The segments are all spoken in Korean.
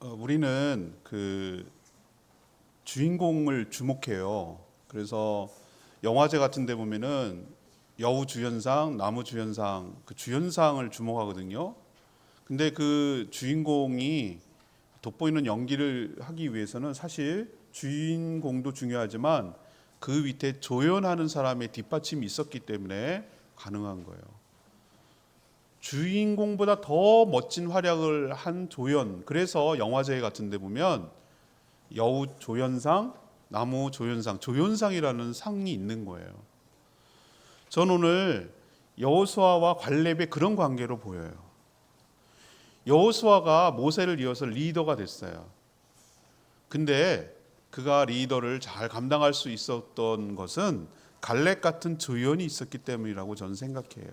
우리는 주인공을 주목해요. 그래서 영화제 같은 데 보면은 여우 주연상, 나무 주연상, 그 주연상을 주목하거든요. 근데 그 주인공이 돋보이는 연기를 하기 위해서는 사실 주인공도 중요하지만 그 밑에 조연하는 사람의 뒷받침이 있었기 때문에 가능한 거예요. 주인공보다 더 멋진 활약을 한 조연. 그래서 영화제 같은 데 보면 여우 조연상, 나무 조연상, 조연상이라는 상이 있는 거예요. 전 오늘 여호수아와 갈렙의 그런 관계로 보여요. 여호수아가 모세를 이어서 리더가 됐어요. 근데 그가 리더를 잘 감당할 수 있었던 것은 갈렙 같은 조연이 있었기 때문이라고 저는 생각해요.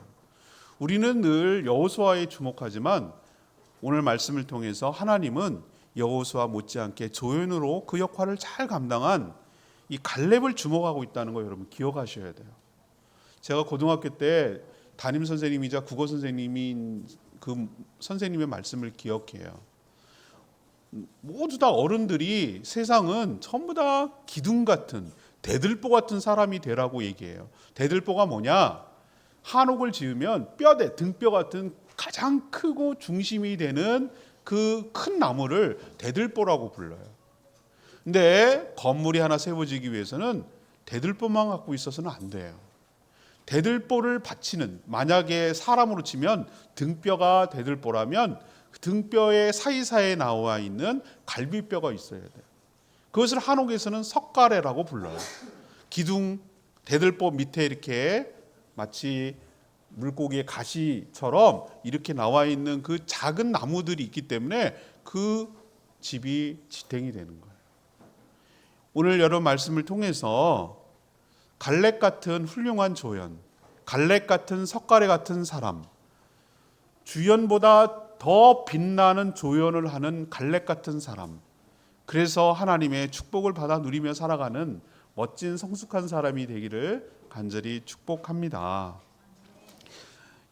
우리는 늘 여호수아에 주목하지만 오늘 말씀을 통해서 하나님은 여호수아 못지않게 조연으로 그 역할을 잘 감당한 이 갈렙을 주목하고 있다는 거 여러분 기억하셔야 돼요. 제가 고등학교 때 담임 선생님이자 국어 선생님인 그 선생님의 말씀을 기억해요. 모두 다 어른들이 세상은 전부 다 기둥 같은 대들보 같은 사람이 되라고 얘기해요. 대들보가 뭐냐? 한옥을 지으면 뼈대, 등뼈 같은 가장 크고 중심이 되는 그 큰 나무를 대들보라고 불러요. 근데 건물이 하나 세워지기 위해서는 대들보만 갖고 있어서는 안 돼요. 대들보를 받치는, 만약에 사람으로 치면 등뼈가 대들보라면 등뼈의 사이사이에 나와 있는 갈비뼈가 있어야 돼요. 그것을 한옥에서는 석가래라고 불러요. 기둥, 대들보 밑에 이렇게 마치 물고기의 가시처럼 이렇게 나와 있는 그 작은 나무들이 있기 때문에 그 집이 지탱이 되는 거예요. 오늘 여러분 말씀을 통해서 갈렙 같은 훌륭한 조연, 갈렙 같은 석가래 같은 사람, 주연보다 더 빛나는 조연을 하는 갈렙 같은 사람, 그래서 하나님의 축복을 받아 누리며 살아가는 멋진 성숙한 사람이 되기를 간절히 축복합니다.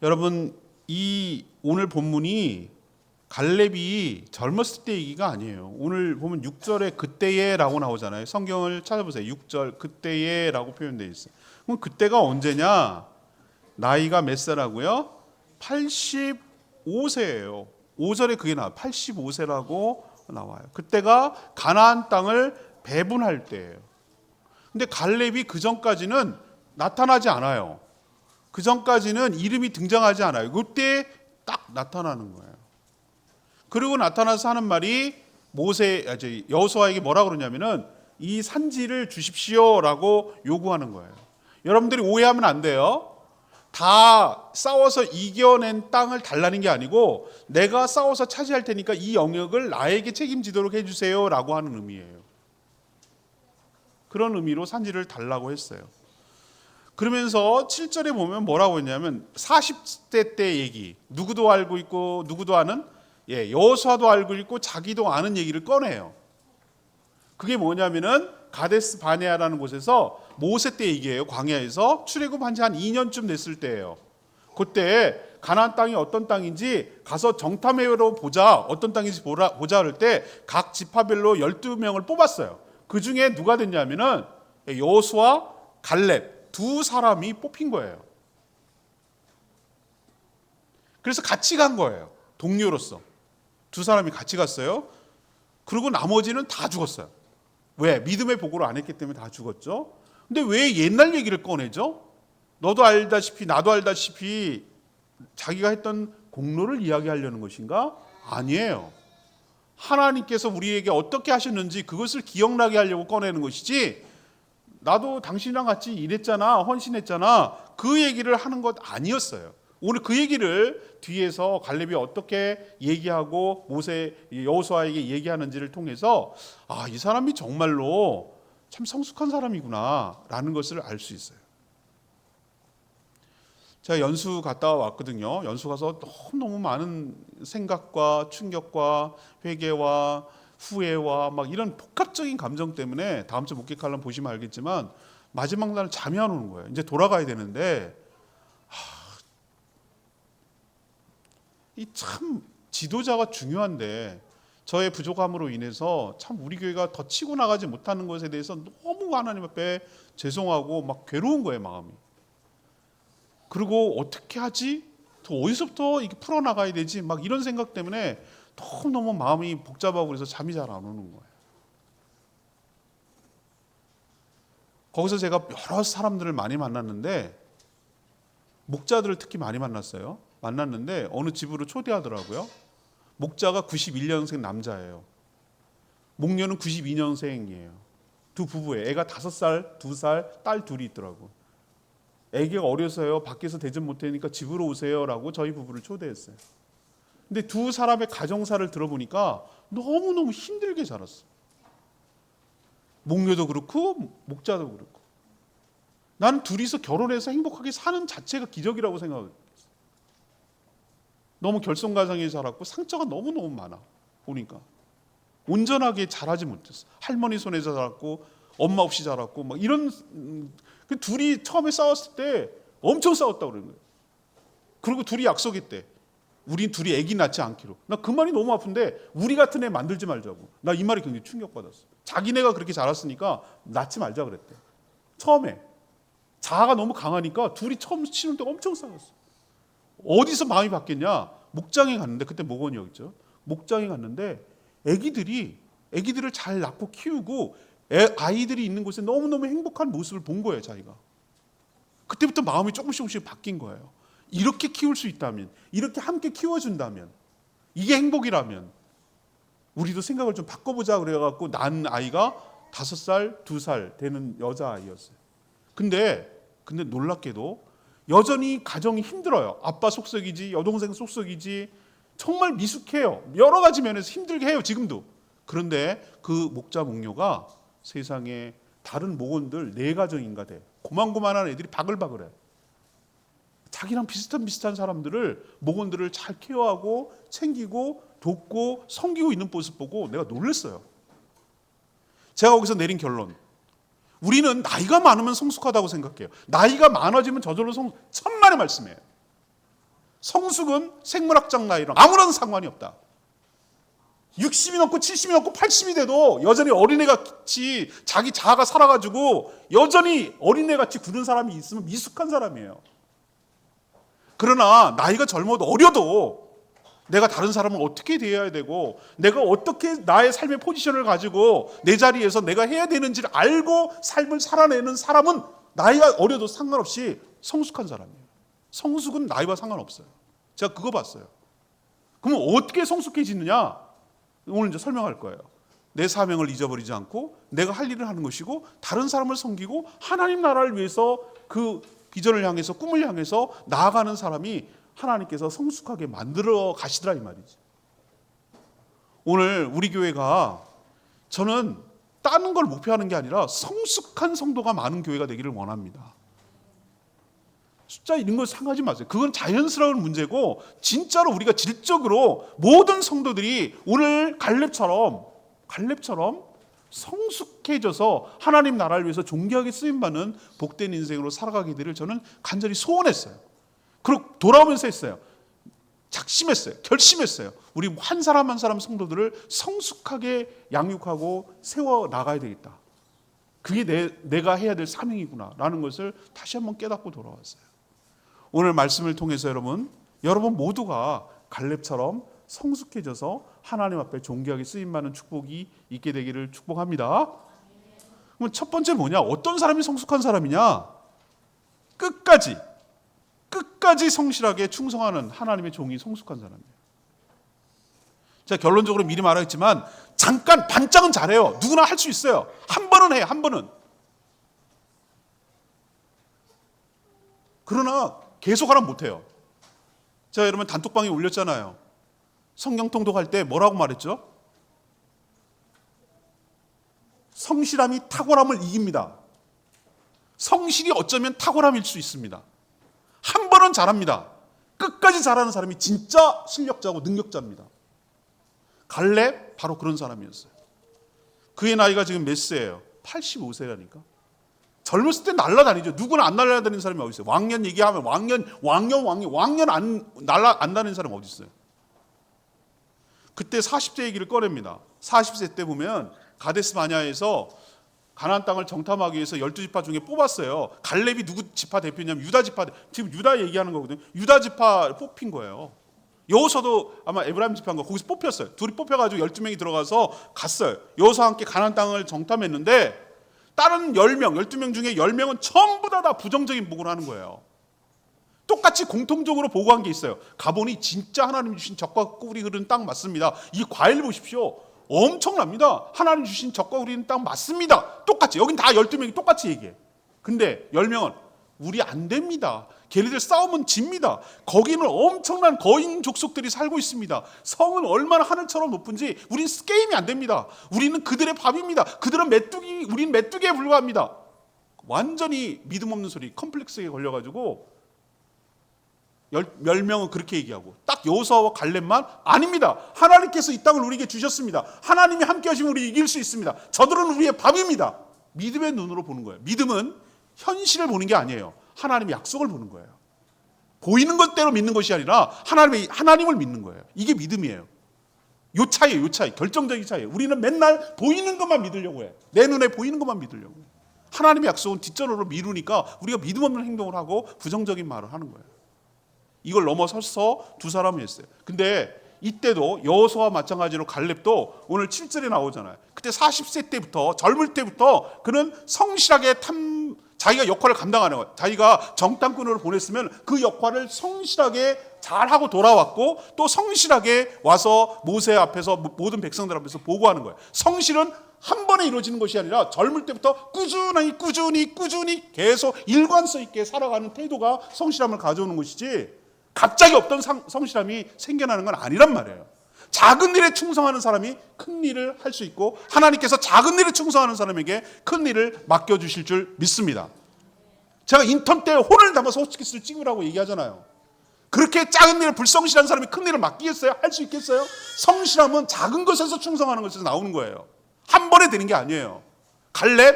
여러분, 이 오늘 본문이 갈렙이 젊었을 때 얘기가 아니에요. 오늘 보면 6절에 그때에 라고 나오잖아요. 성경을 찾아보세요. 6절 그때에 라고 표현되어 있어요. 그럼 그때가 언제냐? 나이가 몇 살하고요? 85세예요. 5절에 그게 나와요. 85세라고 나와요. 그때가 가나안 땅을 배분할 때예요. 근데 갈렙이 그 전까지는 나타나지 않아요. 그 전까지는 이름이 등장하지 않아요. 그때 딱 나타나는 거예요. 그리고 나타나서 하는 말이 여호수아에게 뭐라 그러냐면은 이 산지를 주십시오라고 요구하는 거예요. 여러분들이 오해하면 안 돼요. 다 싸워서 이겨낸 땅을 달라는 게 아니고 내가 싸워서 차지할 테니까 이 영역을 나에게 책임지도록 해주세요라고 하는 의미예요. 그런 의미로 산지를 달라고 했어요. 그러면서 7절에 보면 뭐라고 했냐면 40대 때 얘기, 누구도 알고 있고 누구도 아는, 여호수아도 알고 있고 자기도 아는 얘기를 꺼내요. 그게 뭐냐면은 가데스 바네아라는 곳에서 모세 때 얘기예요. 광야에서 출애굽한 지 한 2년쯤 됐을 때예요. 그때 가나안 땅이 어떤 땅인지 가서 정탐해로 보자, 어떤 땅인지 보자 할 때 각 지파별로 12명을 뽑았어요. 그 중에 누가 됐냐면은 여호수아, 갈렙 두 사람이 뽑힌 거예요. 그래서 같이 간 거예요. 동료로서. 두 사람이 같이 갔어요. 그리고 나머지는 다 죽었어요. 왜? 믿음의 보고를 안 했기 때문에 다 죽었죠. 근데 왜 옛날 얘기를 꺼내죠? 너도 알다시피 나도 알다시피 자기가 했던 공로를 이야기하려는 것인가? 아니에요. 하나님께서 우리에게 어떻게 하셨는지 그것을 기억나게 하려고 꺼내는 것이지, 나도 당신이랑 같이 일했잖아, 헌신했잖아, 그 얘기를 하는 것 아니었어요. 오늘 그 얘기를 뒤에서 갈렙이 어떻게 얘기하고 모세 여호수아에게 얘기하는지를 통해서 이 사람이 정말로 참 성숙한 사람이구나 라는 것을 알 수 있어요. 제가 연수 갔다 왔거든요. 연수 가서 너무 많은 생각과 충격과 회개와 후회와 막 이런 복합적인 감정 때문에 다음 주 목회 칼럼 보시면 알겠지만 마지막 날 잠이 안 오는 거예요. 이제 돌아가야 되는데 이 참 지도자가 중요한데 저의 부족함으로 인해서 참 우리 교회가 더 치고 나가지 못하는 것에 대해서 너무 하나님 앞에 죄송하고 막 괴로운 거예요, 마음이. 그리고 어떻게 하지? 또 어디서부터 이게 풀어나가야 되지? 막 이런 생각 때문에 너무너무 마음이 복잡하고 그래서 잠이 잘 안 오는 거예요. 거기서 제가 여러 사람들을 많이 만났는데, 목자들을 특히 많이 만났어요. 만났는데 어느 집으로 초대하더라고요. 목자가 91년생 남자예요. 목녀는 92년생이에요. 두 부부예요. 애가 5살, 2살, 딸 둘이 있더라고. 애기가 어려서요. 밖에서 대접 못하니까 집으로 오세요라고 저희 부부를 초대했어요. 근데 두 사람의 가정사를 들어보니까 너무너무 힘들게 자랐어. 목녀도 그렇고 목자도 그렇고. 난 둘이서 결혼해서 행복하게 사는 자체가 기적이라고 생각해요. 너무 결손가정에 자랐고 상처가 너무너무 많아. 보니까 온전하게 자라지 못했어. 할머니 손에서 자랐고 엄마 없이 자랐고 막 이런. 그 둘이 처음에 싸웠을 때 엄청 싸웠다고 그러는 거예요. 그리고 둘이 약속했대. 우리 둘이 아기 낳지 않기로. 나 그 말이 너무 아픈데 우리 같은 애 만들지 말자고. 나 이 말이 굉장히 충격받았어. 자기네가 그렇게 자랐으니까 낳지 말자 그랬대. 처음에. 자아가 너무 강하니까 둘이 처음 치는 때 엄청 싸웠어. 어디서 마음이 바뀌었냐? 목장에 갔는데, 그때 목원이었죠. 목장에 갔는데 아기들을 잘 낳고 키우고 아이들이 있는 곳에 너무너무 행복한 모습을 본 거예요, 자기가. 그때부터 마음이 조금씩 바뀐 거예요. 이렇게 키울 수 있다면, 이렇게 함께 키워준다면, 이게 행복이라면 우리도 생각을 좀 바꿔보자 그래갖고 낳은 아이가 5살, 2살 되는 여자아이였어요. 근데 놀랍게도 여전히 가정이 힘들어요. 아빠 속썩이지, 여동생 속썩이지, 정말 미숙해요. 여러 가지 면에서 힘들게 해요, 지금도. 그런데 그 목자 목녀가 세상에 다른 목원들 4가정인가 돼. 고만고만한 애들이 바글바글해. 자기랑 비슷한 사람들을, 목원들을 잘 케어하고 챙기고 돕고 섬기고 있는 모습 보고 내가 놀랐어요. 제가 거기서 내린 결론, 우리는 나이가 많으면 성숙하다고 생각해요. 나이가 많아지면 저절로 천만의 말씀이에요. 성숙은 생물학적 나이랑 아무런 상관이 없다. 60이 넘고 70이 넘고 80이 돼도 여전히 어린애같이 자기 자아가 살아가지고 여전히 어린애같이 구는 사람이 있으면 미숙한 사람이에요. 그러나 나이가 젊어도 어려도 내가 다른 사람을 어떻게 대해야 되고 내가 어떻게 나의 삶의 포지션을 가지고 내 자리에서 내가 해야 되는지를 알고 삶을 살아내는 사람은 나이가 어려도 상관없이 성숙한 사람이에요. 성숙은 나이와 상관없어요. 제가 그거 봤어요. 그러면 어떻게 성숙해지느냐? 오늘 이제 설명할 거예요. 내 사명을 잊어버리지 않고 내가 할 일을 하는 것이고 다른 사람을 섬기고 하나님 나라를 위해서 그 비전을 향해서 꿈을 향해서 나아가는 사람이 하나님께서 성숙하게 만들어 가시더라 이 말이지. 오늘 우리 교회가, 저는 다른 걸 목표하는 게 아니라 성숙한 성도가 많은 교회가 되기를 원합니다. 숫자 이런 거 상하지 마세요. 그건 자연스러운 문제고, 진짜로 우리가 질적으로 모든 성도들이 오늘 갈렙처럼 성숙해져서 하나님 나라를 위해서 존귀하게 쓰임받는 복된 인생으로 살아가게 되기를 저는 간절히 소원했어요. 그리고 돌아오면서 했어요. 작심했어요. 결심했어요. 우리 한 사람 한 사람 성도들을 성숙하게 양육하고 세워 나가야 되겠다. 그게 내가 해야 될 사명이구나 라는 것을 다시 한번 깨닫고 돌아왔어요. 오늘 말씀을 통해서 여러분 모두가 갈렙처럼 성숙해져서 하나님 앞에 존귀하게 쓰임받는 축복이 있게 되기를 축복합니다. 그럼 첫 번째 뭐냐? 어떤 사람이 성숙한 사람이냐? 끝까지 성실하게 충성하는 하나님의 종이 성숙한 사람이에요. 제가 결론적으로 미리 말하겠지만 잠깐 반짝은 잘해요. 누구나 할 수 있어요. 한 번은 해요. 한 번은. 그러나 계속 하라면 못해요. 제가 여러분 단톡방에 올렸잖아요. 성경 통독할 때 뭐라고 말했죠? 성실함이 탁월함을 이깁니다. 성실이 어쩌면 탁월함일 수 있습니다. 한 번은 잘합니다. 끝까지 잘하는 사람이 진짜 실력자고 능력자입니다. 갈렙 바로 그런 사람이었어요. 그의 나이가 지금 몇 세예요? 85세라니까. 젊었을 때 날라다니죠. 누구나 안 날라다니는 사람이 어디 있어요? 왕년 얘기하면 왕년 안 날라다니는 사람이 어디 있어요? 그때 40세 얘기를 꺼냅니다. 40세 때 보면 가데스 바냐에서 가나안 땅을 정탐하기 위해서 12지파 중에 뽑았어요. 갈렙이 누구 지파 대표냐면 유다 지파, 지금 유다 얘기하는 거거든요. 유다 지파 뽑힌 거예요. 여호수아도 아마 에브라임 지파인 거 거기서 뽑혔어요. 둘이 뽑혀가지고 12명이 들어가서 갔어요. 여호수아와 함께 가나안 땅을 정탐했는데 다른 10명, 12명 중에 10명은 전부 다 부정적인 보고를 하는 거예요. 똑같이 공통적으로 보고한 게 있어요. 가보니 진짜 하나님 주신 적과 꿀이 흐르는 땅 맞습니다. 이 과일 보십시오. 엄청납니다. 하나님 주신 적과 흐르는 땅 맞습니다. 똑같이. 여긴 다 12명이 똑같이 얘기해. 근데 10명은 우리 안 됩니다. 걔네들 싸우면 집니다. 거기는 엄청난 거인 족속들이 살고 있습니다. 성은 얼마나 하늘처럼 높은지 우린 게임이 안 됩니다. 우리는 그들의 밥입니다. 그들은 메뚜기, 우린 메뚜기에 불과합니다. 완전히 믿음 없는 소리, 컴플렉스에 걸려가지고 10명은 그렇게 얘기하고 딱 여호수아와 갈렙만 아닙니다. 하나님께서 이 땅을 우리에게 주셨습니다. 하나님이 함께 하시면 우리 이길 수 있습니다. 저들은 우리의 밥입니다. 믿음의 눈으로 보는 거예요. 믿음은 현실을 보는 게 아니에요. 하나님의 약속을 보는 거예요. 보이는 것대로 믿는 것이 아니라 하나님을 믿는 거예요. 이게 믿음이에요. 요 차이예요. 요 차이. 결정적인 차이예요. 우리는 맨날 보이는 것만 믿으려고 해. 내 눈에 보이는 것만 믿으려고 해. 하나님의 약속은 뒷전으로 미루니까 우리가 믿음 없는 행동을 하고 부정적인 말을 하는 거예요. 이걸 넘어서서 두 사람이 했어요. 근데 이때도 여호수아와 마찬가지로 갈렙도 오늘 7절에 나오잖아요. 그때 40세 때부터 젊을 때부터 그는 성실하게 자기가 역할을 감당하는 거예요. 자기가 정탐꾼으로 보냈으면 그 역할을 성실하게 잘하고 돌아왔고 또 성실하게 와서 모세 앞에서 모든 백성들 앞에서 보고하는 거예요. 성실은 한 번에 이루어지는 것이 아니라 젊을 때부터 꾸준히 계속 일관성 있게 살아가는 태도가 성실함을 가져오는 것이지 갑자기 없던 성실함이 생겨나는 건 아니란 말이에요. 작은 일에 충성하는 사람이 큰 일을 할 수 있고 하나님께서 작은 일에 충성하는 사람에게 큰 일을 맡겨주실 줄 믿습니다. 제가 인턴 때 혼을 담아서 호스키스를 찍으라고 얘기하잖아요. 그렇게 작은 일을 불성실한 사람이 큰 일을 맡기겠어요? 할 수 있겠어요? 성실함은 작은 것에서 충성하는 것에서 나오는 거예요. 한 번에 되는 게 아니에요. 갈렙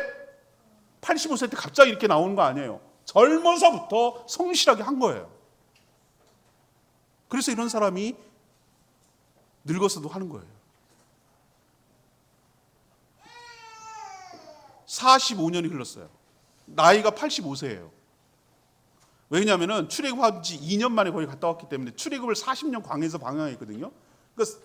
85세 때 갑자기 이렇게 나오는 거 아니에요. 젊어서부터 성실하게 한 거예요. 그래서 이런 사람이 늙어서도 하는 거예요. 45년이 흘렀어요. 나이가 85세예요. 왜냐하면 출애굽한 지 2년 만에 거기 갔다 왔기 때문에 출애굽을 40년 광야에서 방황했거든요.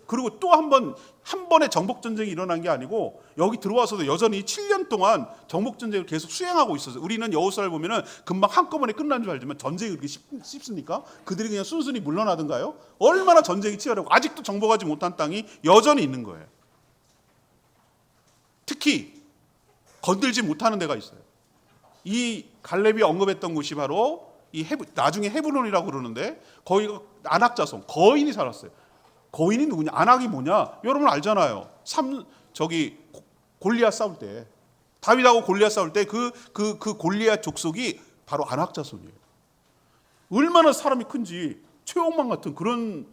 그리고 또 한 번에 정복전쟁이 일어난 게 아니고 여기 들어와서도 여전히 7년 동안 정복전쟁을 계속 수행하고 있었어요. 우리는 여호수아를 보면은 금방 한꺼번에 끝난 줄 알지만 전쟁이 그렇게 쉽습니까? 그들이 그냥 순순히 물러나던가요? 얼마나 전쟁이 치열하고 아직도 정복하지 못한 땅이 여전히 있는 거예요. 특히 건들지 못하는 데가 있어요. 이 갈렙이 언급했던 곳이 바로 나중에 헤브론이라고 그러는데 거기가 안악 자손 거인이 살았어요. 거인이 누구냐? 안악이 뭐냐? 여러분 알잖아요. 골리앗 싸울 때 다윗하고 골리앗 싸울 때 그 골리앗 족속이 바로 안악 자손이에요. 얼마나 사람이 큰지 최홍만 같은 그런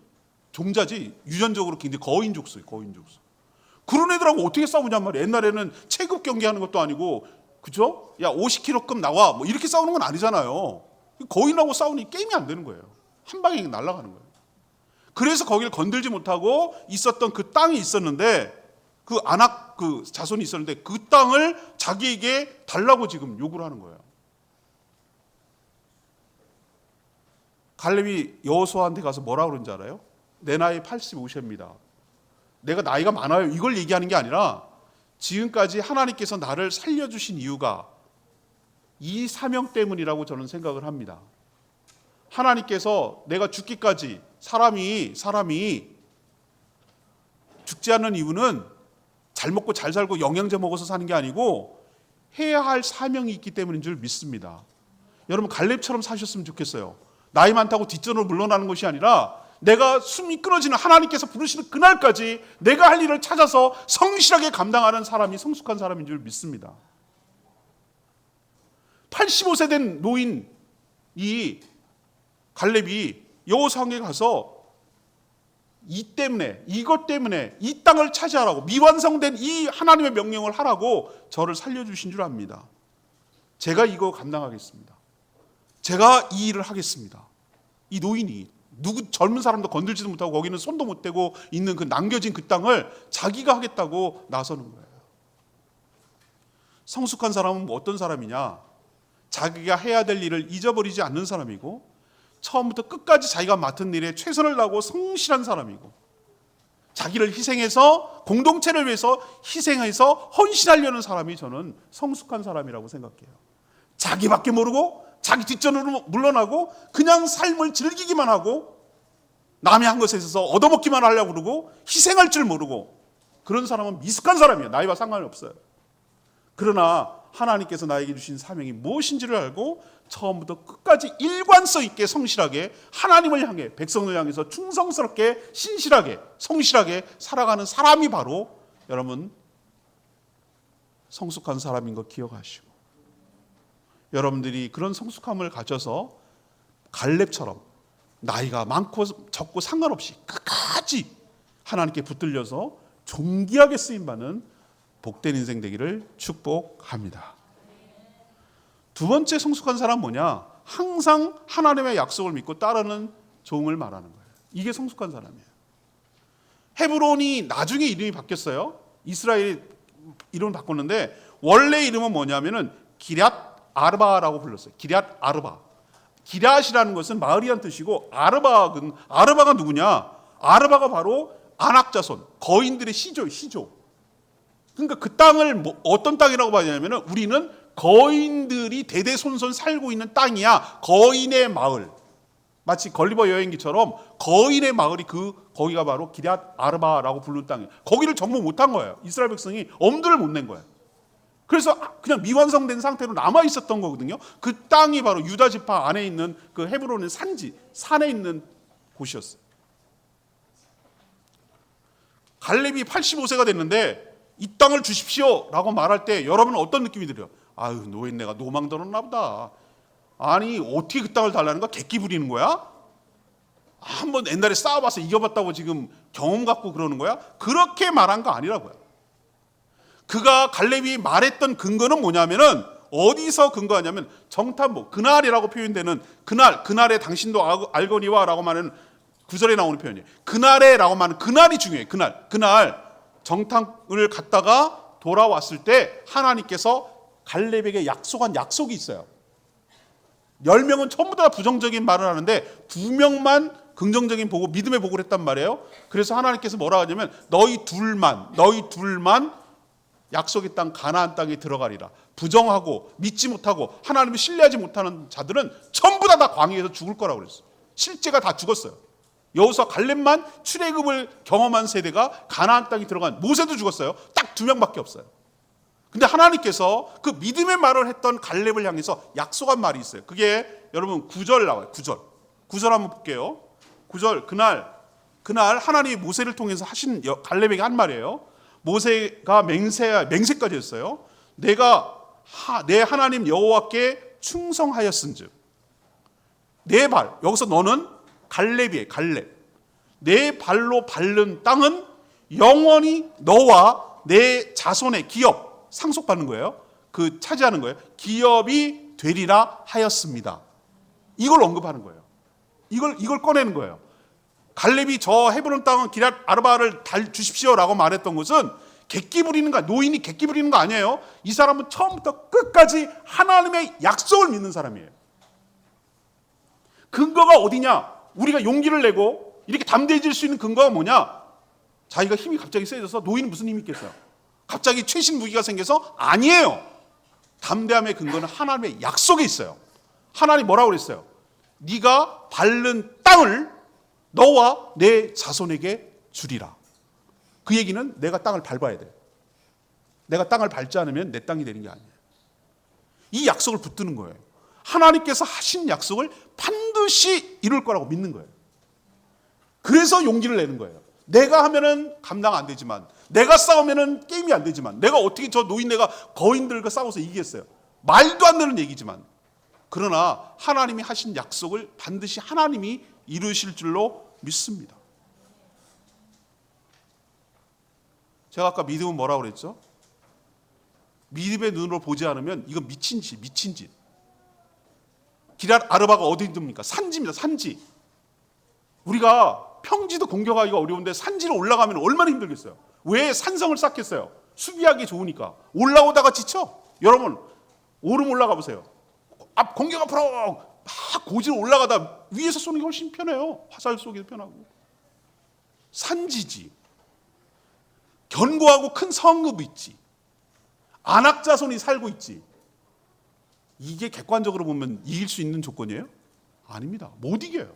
종자지 유전적으로 굉장히 거인 족속이에요. 거인 족속. 그런 애들하고 어떻게 싸우냔 말이에요. 옛날에는 체급 경기하는 것도 아니고 그죠? 야 50kg급 나와 뭐 이렇게 싸우는 건 아니잖아요. 거인하고 싸우니 게임이 안 되는 거예요. 한 방에 날아가는 거예요. 그래서 거기를 건들지 못하고 있었던 그 땅이 있었는데 그 안악 그 자손이 있었는데 그 땅을 자기에게 달라고 지금 요구를 하는 거예요. 갈렙이 여호수아한테 가서 뭐라 그런지 알아요? 내 나이 85세입니다. 내가 나이가 많아요. 이걸 얘기하는 게 아니라 지금까지 하나님께서 나를 살려주신 이유가 이 사명 때문이라고 저는 생각을 합니다. 하나님께서 내가 죽기까지 사람이 죽지 않는 이유는 잘 먹고 잘 살고 영양제 먹어서 사는 게 아니고 해야 할 사명이 있기 때문인 줄 믿습니다. 여러분 갈렙처럼 사셨으면 좋겠어요. 나이 많다고 뒷전으로 물러나는 것이 아니라 내가 숨이 끊어지는 하나님께서 부르시는 그날까지 내가 할 일을 찾아서 성실하게 감당하는 사람이 성숙한 사람인 줄 믿습니다. 85세 된 노인 이 갈렙이 여호수아에게 가서 이것 때문에 이 땅을 차지하라고 미완성된 이 하나님의 명령을 하라고 저를 살려주신 줄 압니다. 제가 이거 감당하겠습니다. 제가 이 일을 하겠습니다. 이 노인이 누구 젊은 사람도 건들지도 못하고 거기는 손도 못 대고 있는 그 남겨진 그 땅을 자기가 하겠다고 나서는 거예요. 성숙한 사람은 뭐 어떤 사람이냐? 자기가 해야 될 일을 잊어버리지 않는 사람이고 처음부터 끝까지 자기가 맡은 일에 최선을 다하고 성실한 사람이고 자기를 희생해서 공동체를 위해서 희생해서 헌신하려는 사람이 저는 성숙한 사람이라고 생각해요. 자기밖에 모르고 자기 뒷전으로 물러나고 그냥 삶을 즐기기만 하고 남이 한 것에 있어서 얻어먹기만 하려고 그러고 희생할 줄 모르고 그런 사람은 미숙한 사람이에요. 나이와 상관이 없어요. 그러나 하나님께서 나에게 주신 사명이 무엇인지를 알고 처음부터 끝까지 일관성 있게 성실하게 하나님을 향해 백성을 향해서 충성스럽게 신실하게 성실하게 살아가는 사람이 바로 여러분 성숙한 사람인 거 기억하시고 여러분들이 그런 성숙함을 가져서 갈렙처럼 나이가 많고 적고 상관없이 끝까지 하나님께 붙들려서 존귀하게 쓰임받는 복된 인생 되기를 축복합니다. 두 번째 성숙한 사람은 뭐냐? 항상 하나님의 약속을 믿고 따르는 종을 말하는 거예요. 이게 성숙한 사람이에요. 헤브론이 나중에 이름이 바뀌었어요. 이스라엘이 이름을 바꿨는데 원래 이름은 뭐냐면은 기럇 아르바라고 불렀어요. 기럇 아르바. 기럇이라는 것은 마을이란 뜻이고 아르바가 누구냐? 아르바가 바로 안악자손, 거인들의 시조. 그러니까 그 땅을 어떤 땅이라고 봐야냐면은 우리는 거인들이 대대손손 살고 있는 땅이야. 거인의 마을. 마치 걸리버 여행기처럼 거인의 마을이 거기가 바로 기럇 아르바라고 부르는 땅이에요. 거기를 정복 못한 거예요. 이스라엘 백성이 엄두를 못 낸 거예요. 그래서 그냥 미완성된 상태로 남아 있었던 거거든요. 그 땅이 바로 유다 지파 안에 있는 그 헤브론의 산에 있는 곳이었어요. 갈렙이 85세가 됐는데 이 땅을 주십시오라고 말할 때 여러분은 어떤 느낌이 들어요? 아유, 노인네가 노망 들었나 보다. 아니, 어떻게 그 땅을 달라는 거야? 객기 부리는 거야? 한번 옛날에 싸워봐서 이겨봤다고 지금 경험 갖고 그러는 거야? 그렇게 말한 거 아니라고요. 갈렙이 말했던 근거는 뭐냐면은 어디서 근거하냐면 정탐복, 그날이라고 표현되는 그날에 당신도 알거니와라고 말하는 구절에 나오는 표현이에요. 그날에라고 말하는 그날이 중요해요. 그날 정탐을 갔다가 돌아왔을 때 하나님께서 갈렙에게 약속한 약속이 있어요. 10명은 전부 다 부정적인 말을 하는데 2명만 긍정적인 보고 믿음의 보고를 했단 말이에요. 그래서 하나님께서 뭐라 하냐면 너희 둘만 약속의 땅 가나안 땅에 들어가리라. 부정하고 믿지 못하고 하나님을 신뢰하지 못하는 자들은 전부 다 광야에서 죽을 거라고 그랬어요. 실제가 다 죽었어요. 여호수아 갈렙만 출애굽을 경험한 세대가 가나안 땅에 들어간 모세도 죽었어요. 딱 2명밖에 없어요. 근데 하나님께서 그 믿음의 말을 했던 갈렙을 향해서 약속한 말이 있어요. 그게 여러분 9절 나와요. 9절 한번 볼게요. 9절 그날 하나님이 모세를 통해서 하신 갈렙에게 한 말이에요. 모세가 맹세까지 했어요. 내가 내 하나님 여호와께 충성하였은즉 내 발, 여기서 너는 갈렙이에요. 갈렙. 내 발로 밟는 땅은 영원히 너와 내 자손의 기업, 상속받는 거예요. 차지하는 거예요. 기업이 되리라 하였습니다. 이걸 언급하는 거예요. 이걸 꺼내는 거예요. 갈렙이 저 헤브론 땅은 기럇 아르바를 주십시오라고 말했던 것은 객기 부리는 거, 노인이 객기 부리는 거 아니에요. 이 사람은 처음부터 끝까지 하나님의 약속을 믿는 사람이에요. 근거가 어디냐? 우리가 용기를 내고 이렇게 담대해질 수 있는 근거가 뭐냐? 자기가 힘이 갑자기 세져서 노인은 무슨 힘이 있겠어요? 갑자기 최신 무기가 생겨서? 아니에요. 담대함의 근거는 하나님의 약속에 있어요. 하나님 뭐라고 그랬어요? 네가 밟는 땅을 너와 내 자손에게 주리라. 그 얘기는 내가 땅을 밟아야 돼. 내가 땅을 밟지 않으면 내 땅이 되는 게 아니에요. 이 약속을 붙드는 거예요. 하나님께서 하신 약속을 반드시 이룰 거라고 믿는 거예요. 그래서 용기를 내는 거예요. 내가 하면은 감당 안 되지만, 내가 싸우면은 게임이 안 되지만, 내가 어떻게 저 노인네가 거인들과 싸워서 이기겠어요? 말도 안 되는 얘기지만, 그러나 하나님이 하신 약속을 반드시 하나님이 이루실 줄로 믿습니다. 제가 아까 믿음은 뭐라고 그랬죠? 믿음의 눈으로 보지 않으면 이건 미친 짓. 기럇 아르바가 어디 있습니까? 산지입니다. 산지. 우리가 평지도 공격하기가 어려운데 산지로 올라가면 얼마나 힘들겠어요. 왜 산성을 쌓겠어요? 수비하기 좋으니까. 올라오다가 지쳐. 여러분 오름 올라가 보세요. 앞 공격 앞으로 막 고지로 올라가다 위에서 쏘는 게 훨씬 편해요. 화살 쏘기도 편하고. 산지지. 견고하고 큰 성읍이 있지. 안악자손이 살고 있지. 이게 객관적으로 보면 이길 수 있는 조건이에요? 아닙니다. 못 이겨요.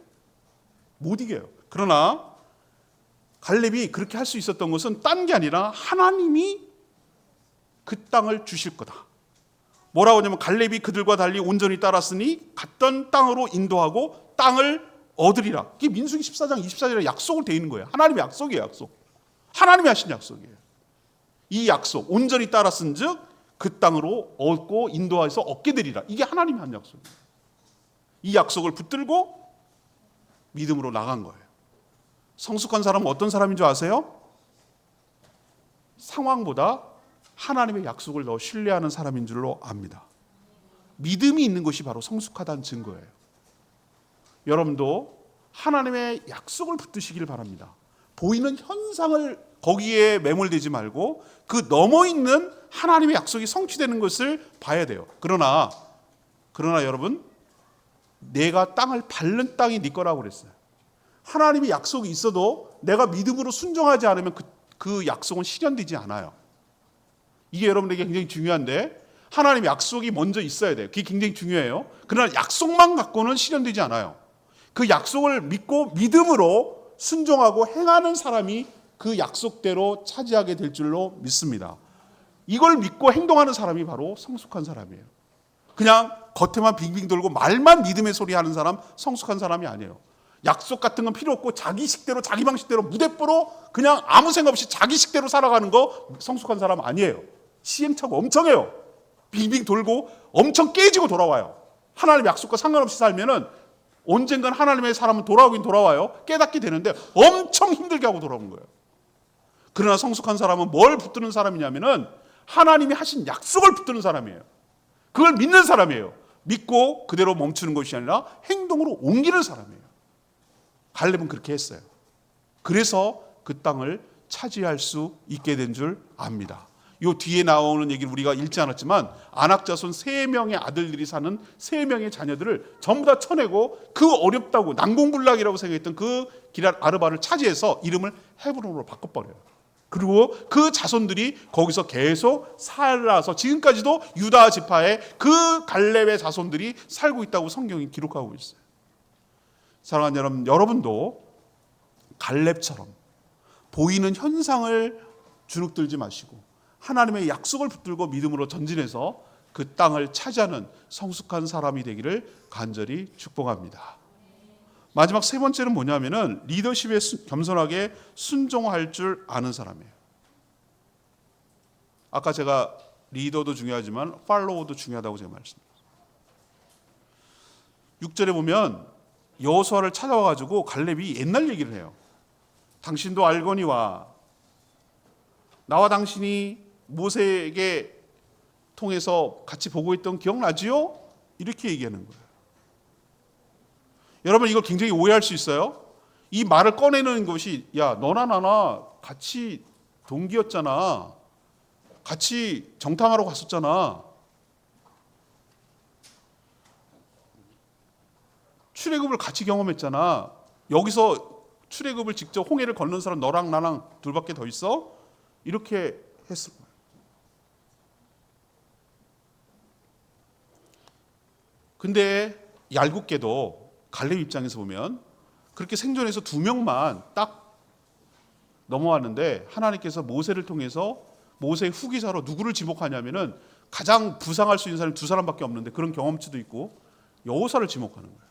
못 이겨요. 그러나 갈렙이 그렇게 할 수 있었던 것은 딴 게 아니라 하나님이 그 땅을 주실 거다. 뭐라고 하냐면 갈렙이 그들과 달리 온전히 따랐으니 갔던 땅으로 인도하고 땅을 얻으리라. 이게 민수기 14장 24절에 약속을 돼 있는 거예요. 하나님의 약속이에요. 약속. 하나님이 하신 약속이에요. 이 약속 온전히 따랐은즉 그 땅으로 얻고 인도해서 얻게 되리라. 이게 하나님이 한 약속이에요. 이 약속을 붙들고 믿음으로 나간 거예요. 성숙한 사람은 어떤 사람인 줄 아세요? 상황보다 하나님의 약속을 더 신뢰하는 사람인 줄로 압니다. 믿음이 있는 것이 바로 성숙하다는 증거예요. 여러분도 하나님의 약속을 붙드시길 바랍니다. 보이는 현상을 거기에 매몰되지 말고 그 넘어 있는 하나님의 약속이 성취되는 것을 봐야 돼요. 그러나 여러분, 내가 땅을 밟는 땅이 네 거라고 그랬어요. 하나님의 약속이 있어도 내가 믿음으로 순종하지 않으면 그 약속은 실현되지 않아요. 이게 여러분에게 굉장히 중요한데, 하나님의 약속이 먼저 있어야 돼요. 그게 굉장히 중요해요. 그러나 약속만 갖고는 실현되지 않아요. 그 약속을 믿고 믿음으로 순종하고 행하는 사람이 그 약속대로 차지하게 될 줄로 믿습니다. 이걸 믿고 행동하는 사람이 바로 성숙한 사람이에요. 그냥 겉에만 빙빙 돌고 말만 믿음의 소리 하는 사람, 성숙한 사람이 아니에요. 약속 같은 건 필요 없고 자기 식대로 자기 방식대로 무대뽀로 그냥 아무 생각 없이 자기 식대로 살아가는 거 성숙한 사람 아니에요. 시행착오 엄청 해요. 빙빙 돌고 엄청 깨지고 돌아와요. 하나님의 약속과 상관없이 살면은 언젠간 하나님의 사람은 돌아오긴 돌아와요. 깨닫게 되는데 엄청 힘들게 하고 돌아오는 거예요. 그러나 성숙한 사람은 뭘 붙드는 사람이냐면은 하나님이 하신 약속을 붙드는 사람이에요. 그걸 믿는 사람이에요. 믿고 그대로 멈추는 것이 아니라 행동으로 옮기는 사람이에요. 갈렙은 그렇게 했어요. 그래서 그 땅을 차지할 수 있게 된 줄 압니다. 요 뒤에 나오는 얘기를 우리가 읽지 않았지만 안악자손 3명의 아들들이 사는 3명의 자녀들을 전부 다 쳐내고 그 어렵다고 난공불락이라고 생각했던 그 기럇 아르바를 차지해서 이름을 헤브론으로 바꿔버려요. 그리고 그 자손들이 거기서 계속 살아서 지금까지도 유다 지파의 그 갈렙의 자손들이 살고 있다고 성경이 기록하고 있어요. 사랑하는 여러분, 여러분도 갈렙처럼 보이는 현상을 주눅들지 마시고 하나님의 약속을 붙들고 믿음으로 전진해서 그 땅을 차지하는 성숙한 사람이 되기를 간절히 축복합니다. 마지막 3번째는 뭐냐면은 리더십에 겸손하게 순종할 줄 아는 사람이에요. 아까 제가 리더도 중요하지만 팔로워도 중요하다고 제가 말씀드렸어요. 6절에 보면 여호수아를 찾아와 가지고 갈렙이 옛날 얘기를 해요. 당신도 알거니와 나와 당신이 모세에게 통해서 같이 보고 있던 기억나지요? 이렇게 얘기하는 거예요. 여러분 이걸 굉장히 오해할 수 있어요. 이 말을 꺼내는 것이 야 너나 나나 같이 동기였잖아. 같이 정탐하러 갔었잖아. 출애굽을 같이 경험했잖아. 여기서 출애굽을 직접 홍해를 건넌 사람 너랑 나랑 둘밖에 더 있어? 이렇게 했을 거예요. 근데 얄궂게도 갈렙 입장에서 보면 그렇게 생존해서 2명만 딱 넘어왔는데 하나님께서 모세를 통해서 모세의 후기자로 누구를 지목하냐면은 가장 부상할 수 있는 사람이 2사람밖에 없는데 그런 경험치도 있고 여호수아를 지목하는 거예요.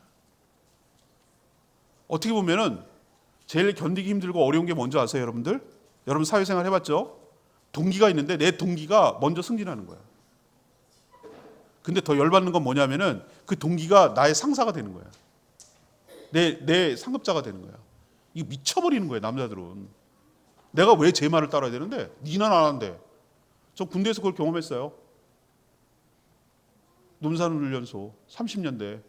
어떻게 보면은 제일 견디기 힘들고 어려운 게 뭔지 아세요, 여러분들? 여러분 사회생활 해봤죠? 동기가 있는데 내 동기가 먼저 승진하는 거야. 근데 더 열받는 건 뭐냐면은 그 동기가 나의 상사가 되는 거야. 내 상급자가 되는 거야. 이거 미쳐버리는 거예요, 남자들은. 내가 왜 제 말을 따라야 되는데? 니는 안 하는데. 저 군대에서 그걸 경험했어요. 논산훈련소 30년대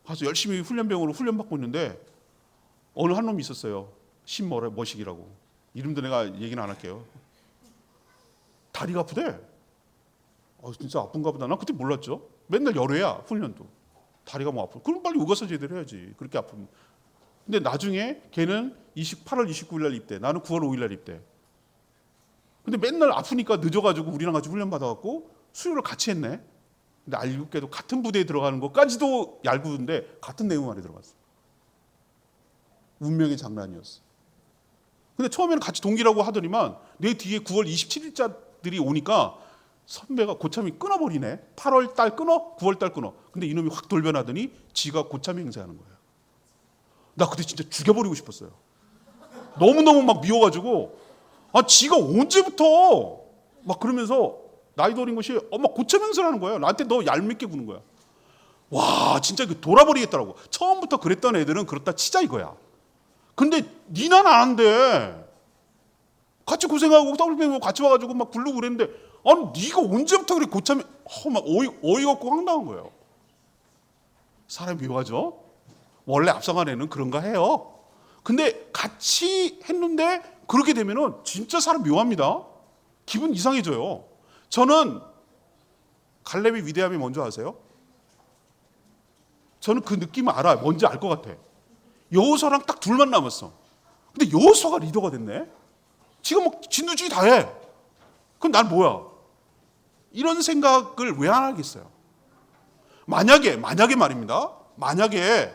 가서 열심히 훈련병으로 훈련받고 있는데 어느 한 놈이 있었어요. 머식이라고. 이름도 내가 얘기는 안 할게요. 다리가 아프대. 진짜 아픈가 보다. 난 그때 몰랐죠. 맨날 열애야, 훈련도. 다리가 뭐 아프. 그럼 빨리 의과서 제대로 해야지. 그렇게 아프면. 근데 나중에 걔는 8월 29일 날 입대. 나는 9월 5일 날 입대. 근데 맨날 아프니까 늦어가지고 우리랑 같이 훈련 받아갖고 수료를 같이 했네. 근데 알겠게도 같은 부대에 들어가는 것까지도 얄궂은데 같은 내용 안에 들어갔어. 운명의 장난이었어. 근데 처음에는 같이 동기라고 하더니만 내 뒤에 9월 27일자들이 오니까 선배가 고참이 끊어버리네. 8월 달 끊어, 9월 달 끊어. 근데 이놈이 확 돌변하더니 지가 고참 행세하는 거예요. 나 그때 진짜 죽여버리고 싶었어요. 너무너무 막 미워가지고 지가 언제부터 막 그러면서 나이도 어린 것이 막 고참 행세를 하는 거예요. 나한테 너 얄밉게 구는 거야. 와 진짜 이거 돌아버리겠더라고. 처음부터 그랬던 애들은 그렇다 치자 이거야. 근데 니는 안 한대. 같이 고생하고 WPM 같이 와가지고 막 부르고 그랬는데 니가 언제부터 그렇게 고참이 막 어이가 없고 황당한 거예요. 사람이 묘하죠. 원래 앞서간 애는 그런가 해요. 근데 같이 했는데 그렇게 되면은 진짜 사람 묘합니다. 기분 이상해져요. 저는 갈렙의 위대함이 뭔지 아세요? 저는 그 느낌을 알아요. 뭔지 알 것 같아. 여호수아랑 딱 둘만 남았어. 근데 여호수아가 리더가 됐네. 지금 막 진두지휘 다 해. 그럼 난 뭐야? 이런 생각을 왜 안 하겠어요? 만약에 말입니다. 만약에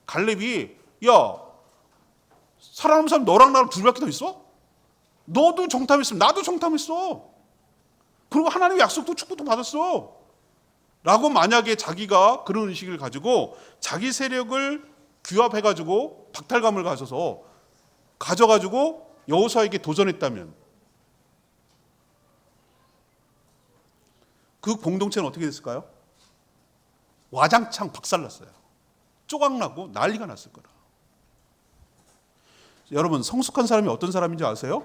갈렙이 살아남은 사람 너랑 나랑 둘밖에 더 있어? 너도 정탐했으면 나도 정탐했어. 그리고 하나님의 약속도 축복도 받았어. 라고 만약에 자기가 그런 의식을 가지고 자기 세력을 규합해가지고 박탈감을 가져가지고 여호수아에게 도전했다면 그 공동체는 어떻게 됐을까요? 와장창 박살났어요. 쪼각나고 난리가 났을 거라. 여러분 성숙한 사람이 어떤 사람인지 아세요?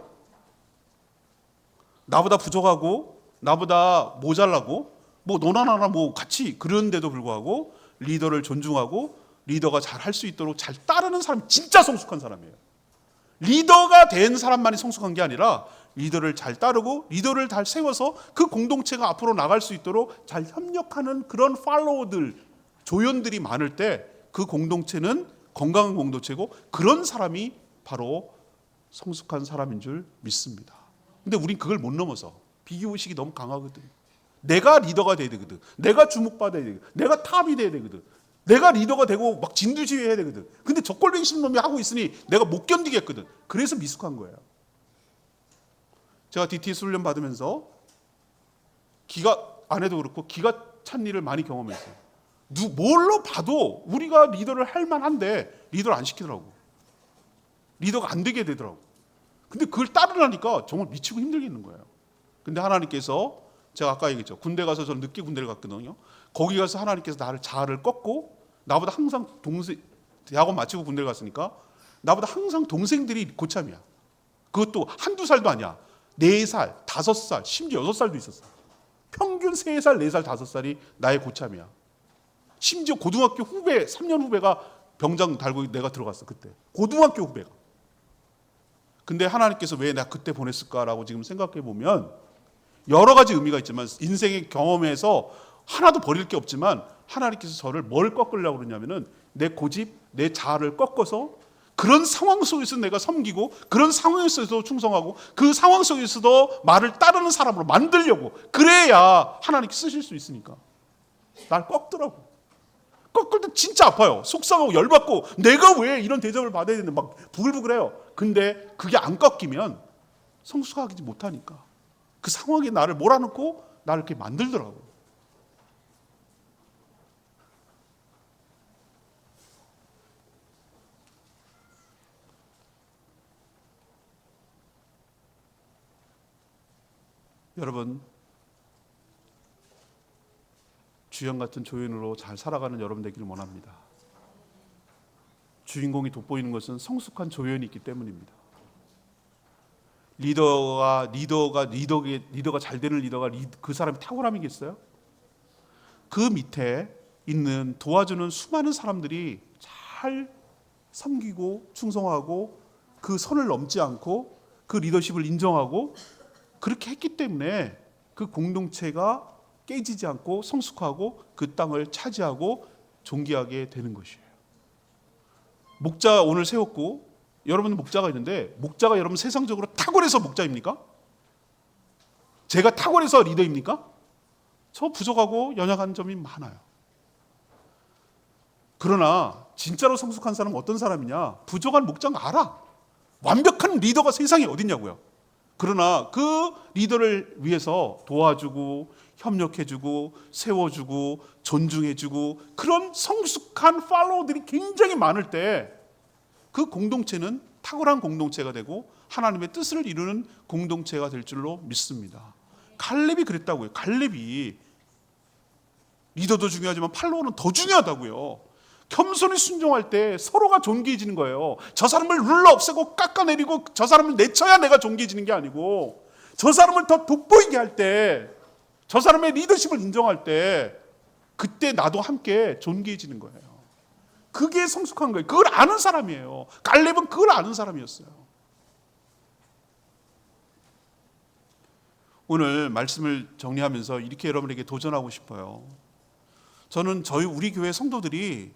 나보다 부족하고 나보다 모자라고 너나 나나 같이 그런데도 불구하고 리더를 존중하고 리더가 잘 할 수 있도록 잘 따르는 사람이 진짜 성숙한 사람이에요. 리더가 된 사람만이 성숙한 게 아니라 리더를 잘 따르고 리더를 잘 세워서 그 공동체가 앞으로 나갈 수 있도록 잘 협력하는 그런 팔로워들, 조연들이 많을 때 그 공동체는 건강한 공동체고 그런 사람이 바로 성숙한 사람인 줄 믿습니다. 근데 우린 그걸 못 넘어서 비교의식이 너무 강하거든. 내가 리더가 돼야 되거든. 내가 주목받아야 되거든. 내가 탑이 돼야 되거든. 내가 리더가 되고 막 진두지휘해야 되거든. 근데 저 꼴뱅이 놈이 하고 있으니 내가 못 견디겠거든. 그래서 미숙한 거예요. 제가 DTS 훈련 받으면서 기가 안 해도 그렇고 기가 찬 일을 많이 경험했어요. 뭘로 봐도 우리가 리더를 할 만한데 리더를 안 시키더라고. 리더가 안 되게 되더라고. 근데 그걸 따르려니까 정말 미치고 힘들겠는 거예요. 근데 하나님께서 제가 아까 얘기했죠. 군대 가서 저는 늦게 군대를 갔거든요. 거기 가서 하나님께서 나를 자아를 꺾고 나보다 항상 대학원 마치고 군대를 갔으니까 나보다 항상 동생들이 고참이야. 그것도 한두 살도 아니야. 4살, 5살, 심지어 6살도 있었어. 평균 3살, 4살, 5살이 나의 고참이야. 심지어 고등학교 후배, 3년 후배가 병장 달고 내가 들어갔어. 그때 고등학교 후배가. 근데 하나님께서 왜 내가 그때 보냈을까라고 지금 생각해 보면 여러 가지 의미가 있지만 인생의 경험에서 하나도 버릴 게 없지만 하나님께서 저를 뭘 꺾으려고 그러냐면은 내 고집, 내 자아를 꺾어서 그런 상황 속에서 내가 섬기고 그런 상황 속에서도 충성하고 그 상황 속에서도 말을 따르는 사람으로 만들려고. 그래야 하나님께 쓰실 수 있으니까. 날 꺾더라고. 꺾을 때 진짜 아파요. 속상하고 열받고 내가 왜 이런 대접을 받아야 되는데 막 부글부글해요. 근데 그게 안 꺾이면 성숙하지 못하니까 그 상황에 나를 몰아넣고 나를 이렇게 만들더라고요. 여러분 주연 같은 조연으로 잘 살아가는 여러분 되기를 원합니다. 주인공이 돋보이는 것은 성숙한 조연이 있기 때문입니다. 리더가 잘 되는 리더가 그 사람이 탁월함이겠어요? 그 밑에 있는 도와주는 수많은 사람들이 잘 섬기고 충성하고 그 선을 넘지 않고 그 리더십을 인정하고 그렇게 했기 때문에 그 공동체가 깨지지 않고 성숙하고 그 땅을 차지하고 존귀하게 되는 것이에요. 목자 오늘 세웠고 여러분 목자가 있는데 목자가 여러분 세상적으로 탁월해서 목자입니까? 제가 탁월해서 리더입니까? 저 부족하고 연약한 점이 많아요. 그러나 진짜로 성숙한 사람은 어떤 사람이냐? 부족한 목자가 알아. 완벽한 리더가 세상에 어딨냐고요. 그러나 그 리더를 위해서 도와주고 협력해주고 세워주고 존중해주고 그런 성숙한 팔로워들이 굉장히 많을 때 그 공동체는 탁월한 공동체가 되고 하나님의 뜻을 이루는 공동체가 될 줄로 믿습니다. 갈렙이 그랬다고요. 갈렙이 리더도 중요하지만 팔로워는 더 중요하다고요. 겸손히 순종할 때 서로가 존귀해지는 거예요. 저 사람을 눌러 없애고 깎아내리고 저 사람을 내쳐야 내가 존귀해지는 게 아니고 저 사람을 더 돋보이게 할 때, 저 사람의 리더십을 인정할 때 그때 나도 함께 존귀해지는 거예요. 그게 성숙한 거예요. 그걸 아는 사람이에요. 갈렙은 그걸 아는 사람이었어요. 오늘 말씀을 정리하면서 이렇게 여러분에게 도전하고 싶어요. 저는 우리 교회 성도들이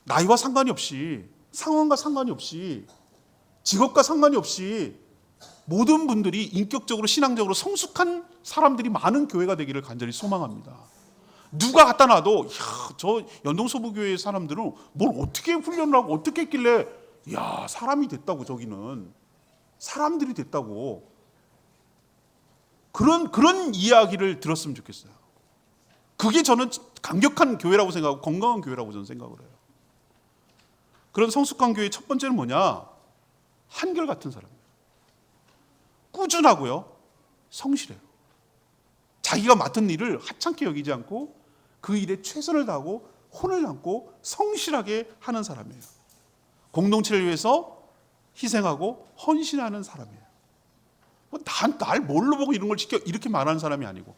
나이와 상관이 없이, 상황과 상관이 없이, 직업과 상관이 없이 모든 분들이 인격적으로 신앙적으로 성숙한 사람들이 많은 교회가 되기를 간절히 소망합니다. 누가 갖다 놔도 저 연동소부교회 사람들은 뭘 어떻게 훈련을 하고 어떻게 했길래 사람이 됐다고, 저기는 사람들이 됐다고, 그런 이야기를 들었으면 좋겠어요. 그게 저는 강력한 교회라고 생각하고 건강한 교회라고 저는 생각을 해요. 그런 성숙한 교회의 첫 번째는 뭐냐? 한결같은 사람이에요. 꾸준하고요, 성실해요. 자기가 맡은 일을 하찮게 여기지 않고 그 일에 최선을 다하고 혼을 담고 성실하게 하는 사람이에요. 공동체를 위해서 희생하고 헌신하는 사람이에요. 날 뭘로 보고 이런 걸 지켜 이렇게 말하는 사람이 아니고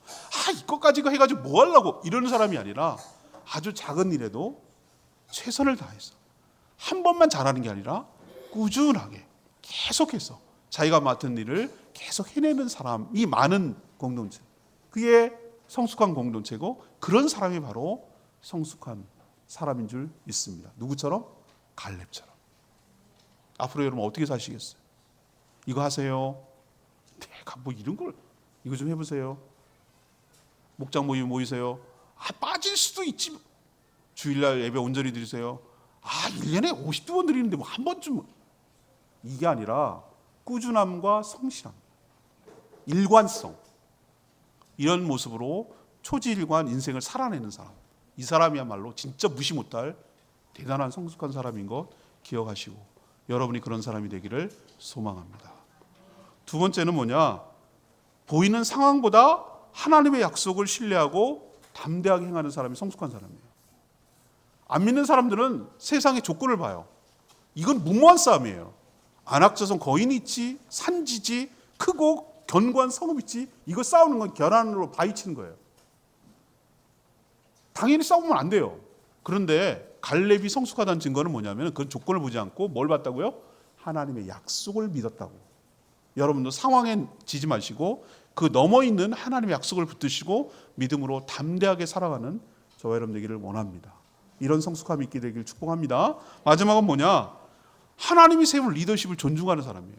이것까지 해가지고 뭐 하려고 이러는 사람이 아니라 아주 작은 일에도 최선을 다해서 한 번만 잘하는 게 아니라 꾸준하게 계속해서 자기가 맡은 일을 계속 해내는 사람이 많은 공동체, 그게 성숙한 공동체고 그런 사람이 바로 성숙한 사람인 줄 믿습니다. 누구처럼? 갈렙처럼. 앞으로 여러분 어떻게 사시겠어요? 이거 하세요. 내가 뭐 이런 걸 이거 좀 해보세요. 목장 모임 모이세요. 빠질 수도 있지. 주일날 예배 온전히 드리세요. 1년에 52번 드리는데 뭐 한 번쯤, 이게 아니라 꾸준함과 성실함, 일관성, 이런 모습으로 초지일관 인생을 살아내는 사람, 이 사람이야말로 진짜 무시 못할 대단한 성숙한 사람인 것 기억하시고 여러분이 그런 사람이 되기를 소망합니다. 두 번째는 뭐냐? 보이는 상황보다 하나님의 약속을 신뢰하고 담대하게 행하는 사람이 성숙한 사람이에요. 안 믿는 사람들은 세상의 조건을 봐요. 이건 무모한 싸움이에요. 안악자성 거인이 있지, 산지지, 크고 견고한 성읍 있지, 이거 싸우는 건 결안으로 바위치는 거예요. 당연히 싸우면 안 돼요. 그런데 갈렙이 성숙하다는 증거는 뭐냐면 그런 조건을 보지 않고 뭘 봤다고요? 하나님의 약속을 믿었다고. 여러분도 상황에 지지 마시고 그 넘어 있는 하나님의 약속을 붙드시고 믿음으로 담대하게 살아가는 저와 여러분 되기를 원합니다. 이런 성숙함이 있게 되기를 축복합니다. 마지막은 뭐냐? 하나님이 세운 리더십을 존중하는 사람이에요.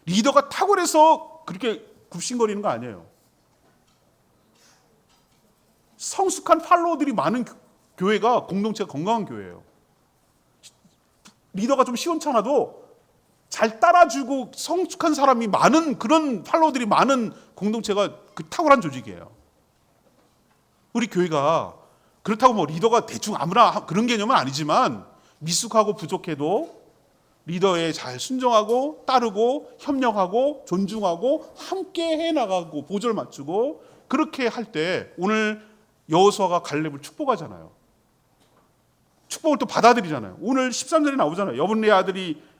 리더가 탁월해서 그렇게 굽신거리는 거 아니에요. 성숙한 팔로워들이 많은 교회가, 공동체가 건강한 교회예요. 리더가 좀 시원찮아도 잘 따라주고 성숙한 사람이 많은, 그런 팔로워들이 많은 공동체가 그 탁월한 조직이에요. 우리 교회가 그렇다고 뭐 리더가 대충 아무나 그런 개념은 아니지만 미숙하고 부족해도 리더에 잘 순종하고 따르고 협력하고 존중하고 함께 해나가고 보조를 맞추고 그렇게 할 때 오늘 여호수아가 갈렙을 축복하잖아요. 축복을 또 받아들이잖아요. 오늘 13절에 나오잖아요. 여분의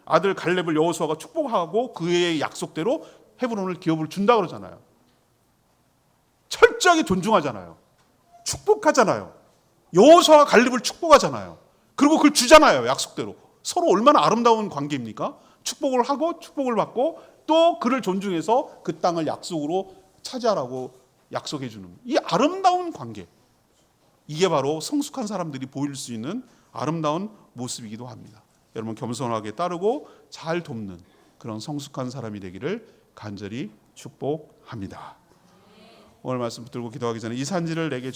아들 갈렙을 여호수아가 축복하고 그의 약속대로 헤브론을 기업을 준다 그러잖아요. 철저하게 존중하잖아요. 축복하잖아요. 여호수아가 갈렙을 축복하잖아요. 그리고 그걸 주잖아요. 약속대로. 서로 얼마나 아름다운 관계입니까? 축복을 하고 축복을 받고 또 그를 존중해서 그 땅을 약속으로 차지하라고 약속해 주는 이 아름다운 관계. 이게 바로 성숙한 사람들이 보일 수 있는 아름다운 모습이기도 합니다. 여러분 겸손하게 따르고 잘 돕는 그런 성숙한 사람이 되기를 간절히 축복합니다. 오늘 말씀 붙들고 기도하기 전에 이 산지를 내게